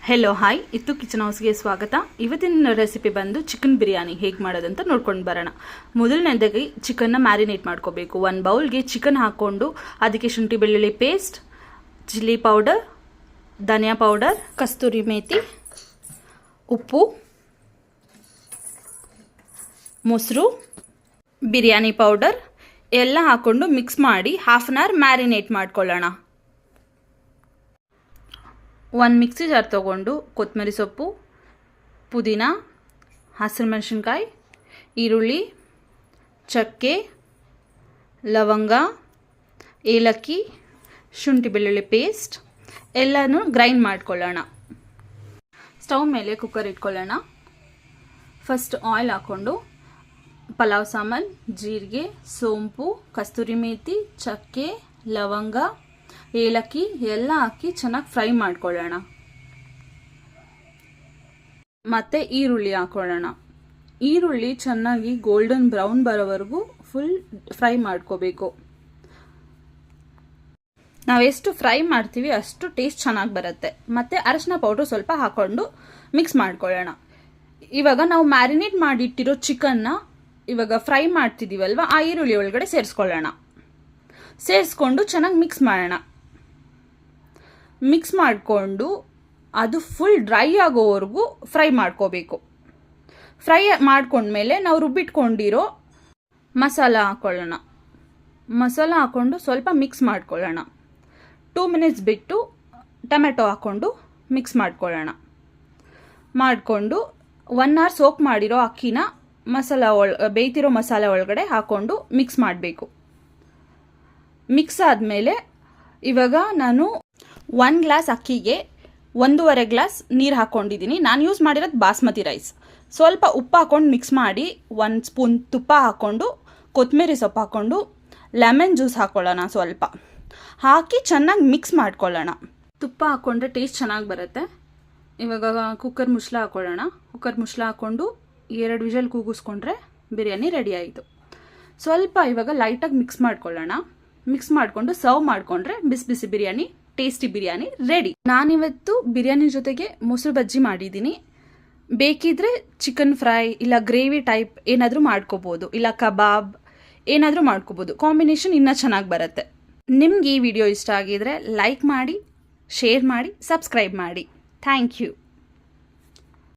Hello hi, ಇತ್ತು kitchen ಹೌಸ್ಗೆ ಸ್ವಾಗತ. ಇವತ್ತಿನ ರೆಸಿಪಿ ಬಂದು ಚಿಕನ್ ಬಿರಿಯಾನಿ ಹೇಗೆ ಮಾಡೋದಂತ ನೋಡ್ಕೊಂಡು ಬರೋಣ. ಮೊದಲನೇದಾಗಿ ಚಿಕನ್ನ ಮ್ಯಾರಿನೇಟ್ ಮಾಡ್ಕೋಬೇಕು. ಒಂದು ಬೌಲ್ಗೆ ಚಿಕನ್ ಹಾಕ್ಕೊಂಡು ಅದಕ್ಕೆ ಶುಂಠಿ ಬೆಳ್ಳುಳ್ಳಿ ಪೇಸ್ಟ್, ಚಿಲ್ಲಿ ಪೌಡರ್, ಧನಿಯಾ ಪೌಡರ್, ಕಸ್ತೂರಿ ಮೇಥಿ, ಉಪ್ಪು, ಮೊಸರು, ಬಿರಿಯಾನಿ ಪೌಡರ್ ಎಲ್ಲ ಹಾಕ್ಕೊಂಡು ಮಿಕ್ಸ್ ಮಾಡಿ ಹಾಫ್ ಆನ್ ಅವರ್ ಮ್ಯಾರಿನೇಟ್ ಮಾಡ್ಕೊಳ್ಳೋಣ. ಒಂದು ಮಿಕ್ಸಿ ಜಾರ್ ತೊಗೊಂಡು ಕೊತ್ತಂಬರಿ ಸೊಪ್ಪು, ಪುದೀನ, ಹಸಿರು ಮೆಣಸಿನ್ಕಾಯಿ, ಈರುಳ್ಳಿ, ಚಕ್ಕೆ, ಲವಂಗ, ಏಲಕ್ಕಿ, ಶುಂಠಿ ಬೆಳ್ಳುಳ್ಳಿ ಪೇಸ್ಟ್ ಎಲ್ಲನೂ ಗ್ರೈಂಡ್ ಮಾಡ್ಕೊಳ್ಳೋಣ. ಸ್ಟವ್ ಮೇಲೆ ಕುಕ್ಕರ್ ಇಟ್ಕೊಳ್ಳೋಣ. ಫಸ್ಟ್ ಆಯಿಲ್ ಹಾಕ್ಕೊಂಡು ಪಲಾವ್ ಸಾಮಾನು, ಜೀರಿಗೆ, ಸೋಂಪು, ಕಸ್ತೂರಿ ಮೇಥಿ, ಚಕ್ಕೆ, ಲವಂಗ, ಏಲಕ್ಕಿ ಎಲ್ಲ ಹಾಕಿ ಚೆನ್ನಾಗಿ ಫ್ರೈ ಮಾಡ್ಕೊಳ್ಳೋಣ. ಮತ್ತೆ ಈರುಳ್ಳಿ ಹಾಕೊಳ್ಳೋಣ. ಈರುಳ್ಳಿ ಚೆನ್ನಾಗಿ ಗೋಲ್ಡನ್ ಬ್ರೌನ್ ಬರೋವರೆಗೂ ಫುಲ್ ಫ್ರೈ ಮಾಡ್ಕೋಬೇಕು. ನಾವೆಷ್ಟು ಫ್ರೈ ಮಾಡ್ತೀವಿ ಅಷ್ಟು ಟೇಸ್ಟ್ ಚೆನ್ನಾಗಿ ಬರುತ್ತೆ. ಮತ್ತೆ ಅರಶಿನ ಪೌಡ್ರ್ ಸ್ವಲ್ಪ ಹಾಕೊಂಡು ಮಿಕ್ಸ್ ಮಾಡ್ಕೊಳ್ಳೋಣ. ಇವಾಗ ನಾವು ಮ್ಯಾರಿನೇಟ್ ಮಾಡಿಟ್ಟಿರೋ ಚಿಕನ್ನ ಇವಾಗ ಫ್ರೈ ಮಾಡ್ತಿದ್ದೀವಲ್ವ, ಆ ಈರುಳ್ಳಿ ಒಳಗಡೆ ಸೇರಿಸ್ಕೊಳ್ಳೋಣ. ಸೇರಿಸ್ಕೊಂಡು ಚೆನ್ನಾಗಿ ಮಿಕ್ಸ್ ಮಾಡೋಣ. ಮಿಕ್ಸ್ ಮಾಡಿಕೊಂಡು ಅದು ಫುಲ್ ಡ್ರೈ ಆಗೋವರೆಗೂ ಫ್ರೈ ಮಾಡ್ಕೋಬೇಕು. ಫ್ರೈ ಮಾಡ್ಕೊಂಡ್ಮೇಲೆ ನಾವು ರುಬ್ಬಿಟ್ಕೊಂಡಿರೋ ಮಸಾಲ ಹಾಕ್ಕೊಳ್ಳೋಣ. ಮಸಾಲ ಹಾಕ್ಕೊಂಡು ಸ್ವಲ್ಪ ಮಿಕ್ಸ್ ಮಾಡ್ಕೊಳ್ಳೋಣ. 2 ಮಿನಿಟ್ಸ್ ಬಿಟ್ಟು ಟೊಮೆಟೊ ಹಾಕ್ಕೊಂಡು ಮಿಕ್ಸ್ ಮಾಡ್ಕೊಳ್ಳೋಣ. ಮಾಡಿಕೊಂಡು 1 ಅವರ್ ಸೋಕ್ ಮಾಡಿರೋ ಅಕ್ಕಿನ ಬೇಯ್ತಿರೋ ಮಸಾಲೆ ಒಳಗಡೆ ಹಾಕ್ಕೊಂಡು ಮಿಕ್ಸ್ ಮಾಡಬೇಕು. ಮಿಕ್ಸ್ ಆದಮೇಲೆ ಇವಾಗ ನಾನು 1 ಗ್ಲಾಸ್ ಅಕ್ಕಿಗೆ 1.5 ಗ್ಲಾಸ್ ನೀರು ಹಾಕ್ಕೊಂಡಿದ್ದೀನಿ. ನಾನು ಯೂಸ್ ಮಾಡಿರೋದು ಬಾಸ್ಮತಿ ರೈಸ್. ಸ್ವಲ್ಪ ಉಪ್ಪು ಹಾಕ್ಕೊಂಡು ಮಿಕ್ಸ್ ಮಾಡಿ 1 ಸ್ಪೂನ್ ತುಪ್ಪ ಹಾಕ್ಕೊಂಡು ಕೊತ್ತಂಬರಿ ಸೊಪ್ಪು ಹಾಕ್ಕೊಂಡು ಲೆಮನ್ ಜ್ಯೂಸ್ ಹಾಕ್ಕೊಳ್ಳೋಣ. ಸ್ವಲ್ಪ ಹಾಕಿ ಚೆನ್ನಾಗಿ ಮಿಕ್ಸ್ ಮಾಡ್ಕೊಳ್ಳೋಣ. ತುಪ್ಪ ಹಾಕ್ಕೊಂಡ್ರೆ ಟೇಸ್ಟ್ ಚೆನ್ನಾಗಿ ಬರುತ್ತೆ. ಇವಾಗ ಕುಕ್ಕರ್ ಮುಚ್ಚಳ ಹಾಕ್ಕೊಳ್ಳೋಣ. ಕುಕ್ಕರ್ ಮುಚ್ಚಳ ಹಾಕ್ಕೊಂಡು 2 ವಿಷಲ್ ಕೂಗಿಸ್ಕೊಂಡ್ರೆ ಬಿರಿಯಾನಿ ರೆಡಿ ಆಯಿತು. ಸ್ವಲ್ಪ ಇವಾಗ ಲೈಟಾಗಿ ಮಿಕ್ಸ್ ಮಾಡ್ಕೊಳ್ಳೋಣ. ಮಿಕ್ಸ್ ಮಾಡಿಕೊಂಡು ಸರ್ವ್ ಮಾಡಿಕೊಂಡ್ರೆ ಬಿಸಿ ಬಿಸಿ ಬಿರಿಯಾನಿ, ಟೇಸ್ಟಿ ಬಿರಿಯಾನಿ ರೆಡಿ. ನಾನಿವತ್ತು ಬಿರಿಯಾನಿ ಜೊತೆಗೆ ಮೊಸರು ಬಜ್ಜಿ ಮಾಡಿದ್ದೀನಿ. ಬೇಕಿದ್ರೆ ಚಿಕನ್ ಫ್ರೈ ಇಲ್ಲ ಗ್ರೇವಿ ಟೈಪ್ ಏನಾದರೂ ಮಾಡ್ಕೋಬೋದು, ಇಲ್ಲ ಕಬಾಬ್ ಏನಾದರೂ ಮಾಡ್ಕೋಬೋದು. ಕಾಂಬಿನೇಷನ್ ಇನ್ನೂ ಚೆನ್ನಾಗಿ ಬರುತ್ತೆ. ನಿಮ್ಗೆ ಈ ವಿಡಿಯೋ ಇಷ್ಟ ಆಗಿದ್ರೆ ಲೈಕ್ ಮಾಡಿ, ಶೇರ್ ಮಾಡಿ, ಸಬ್ಸ್ಕ್ರೈಬ್ ಮಾಡಿ. Thank you.